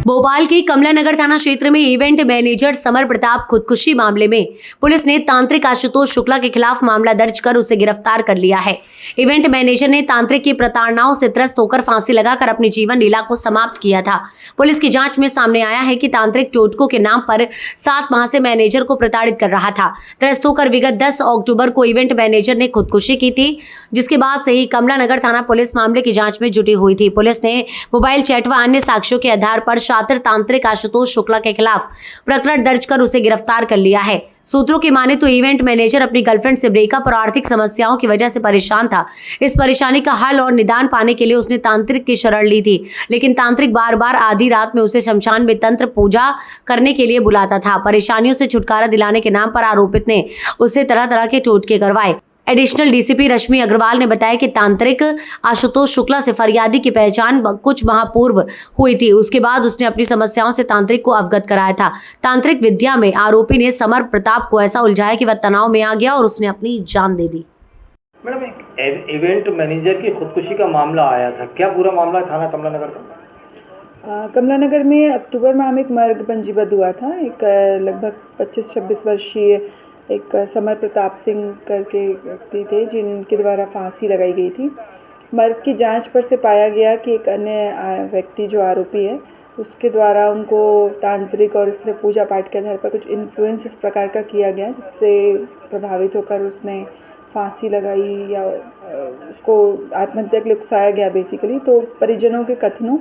भोपाल के कमला नगर थाना क्षेत्र में इवेंट मैनेजर समर प्रताप खुदकुशी मामले में पुलिस ने तांत्रिक आशुतोष शुक्ला के खिलाफ मामला दर्ज कर उसे गिरफ्तार कर लिया है। इवेंट मैनेजर ने तांत्रिक की प्रताड़नाओं से त्रस्त होकर फांसी लगाकर अपनी जीवन लीला को समाप्त किया था। पुलिस की जांच में सामने आया है कि तांत्रिक टोटको के नाम पर 7 माह से मैनेजर को प्रताड़ित कर रहा था। त्रस्त होकर विगत 10 अक्टूबर को इवेंट मैनेजर ने खुदकुशी की थी, जिसके बाद से ही कमला नगर थाना पुलिस मामले की जांच में जुटी हुई थी। पुलिस ने मोबाइल चैट व अन्य साक्ष्यों के आधार पर शातिर तांत्रिक आशुतोष शुक्ला के खिलाफ प्रकरण दर्ज कर उसे गिरफ्तार कर लिया है। सूत्रों की माने तो इवेंट मैनेजर अपनी गर्लफ्रेंड से ब्रेकअप और आर्थिक समस्याओं की वजह से परेशान था। इस परेशानी का हल और निदान पाने के लिए उसने तांत्रिक की शरण ली थी, लेकिन तांत्रिक बार बार आधी रात में उसे शमशान में तंत्र पूजा करने के लिए बुलाता था। परेशानियों से छुटकारा दिलाने के नाम पर आरोपित ने उससे तरह तरह के टोटके करवाए। एडिशनल डीसीपी रश्मि अग्रवाल ने बताया कि तांत्रिक आशुतोष शुक्ला से फरियादी की पहचान कुछ माह पूर्व हुई थी। उसके बाद उसने अपनी समस्याओं से तांत्रिक को अवगत कराया था। तांत्रिक विद्या में आरोपी ने समर प्रताप को ऐसा उलझाया कि वह तनाव में आ गया और उसने अपनी जान दे दी। मैडम, एक इवेंट मैनेजर की खुदकुशी का मामला आया था, क्या पूरा मामला थाना कमला नगर का? कमला नगर में अक्टूबर माह में एक मर्ग पंजीबद्ध हुआ था। एक लगभग 25-26 वर्षीय एक समर प्रताप सिंह करके व्यक्ति थे, जिनके द्वारा फांसी लगाई गई थी। मर्ग की जांच पर से पाया गया कि एक अन्य व्यक्ति जो आरोपी है, उसके द्वारा उनको तांत्रिक और इससे पूजा पाठ के आधार पर कुछ इन्फ्लुएंस इस प्रकार का किया गया, जिससे प्रभावित होकर उसने फांसी लगाई या उसको आत्महत्या के लिए उकसाया गया बेसिकली। तो परिजनों के कथनों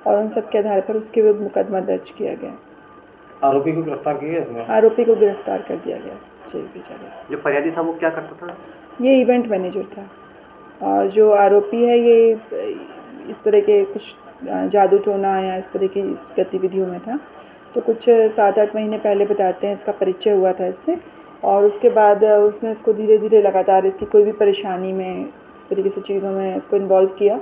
और उन सब के आधार पर उसके विरुद्ध मुकदमा दर्ज किया गया। आरोपी को गिरफ्तार किया इसमें? आरोपी को गिरफ्तार कर दिया गया। जो फरियादी था वो क्या करता था? ये इवेंट मैनेजर था, और जो आरोपी है ये इस तरह के कुछ जादू टोना या इस तरह की गतिविधियों में था। तो कुछ 7-8 महीने पहले बताते हैं इसका परिचय हुआ था इससे, और उसके बाद उसने इसको धीरे धीरे लगातार इसकी कोई भी परेशानी में इस तरीके से चीज़ों में इसको इन्वॉल्व किया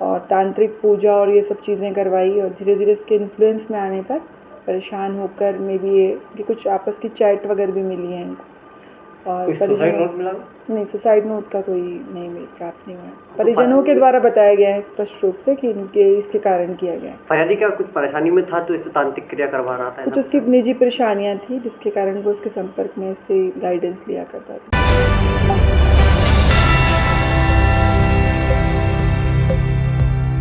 और तांत्रिक पूजा और ये सब चीज़ें करवाई, और धीरे धीरे इसके इन्फ्लुएंस में आने पर परेशान होकर मे भी ये कुछ आपस की चैट वगैरह भी मिली है इनको। और सुसाइड नोट मिला? नहीं, सुसाइड नोट का कोई नहीं प्राप्त नहीं हुआ। परिजनों के द्वारा बताया गया है स्पष्ट रूप से कि इनके इसके कारण किया गया। फरियादी क्या कुछ परेशानी में था तो इससे तांत्रिक क्रिया करवा रहा था? कुछ उसकी निजी परेशानियां थी जिसके कारण वो उसके संपर्क में इससे गाइडेंस लिया करता था।